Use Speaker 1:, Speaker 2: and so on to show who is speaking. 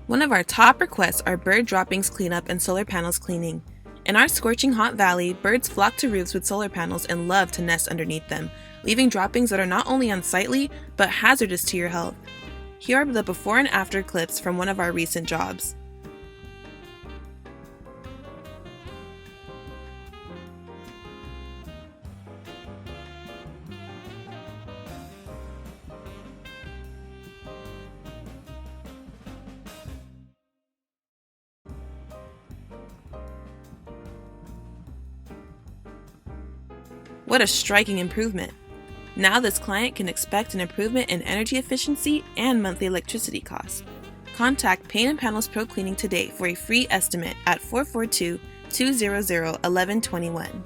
Speaker 1: One of our top requests are bird droppings cleanup and solar panels cleaning. In our scorching hot valley, birds flock to roofs with solar panels and love to nest underneath them, leaving droppings that are not only unsightly, but hazardous to your health. Here are the before and after clips from one of our recent jobs. What a striking improvement! Now this client can expect an improvement in energy efficiency and monthly electricity costs. Contact Pane&PanelsProCleaning today for a free estimate at 442-200-1121.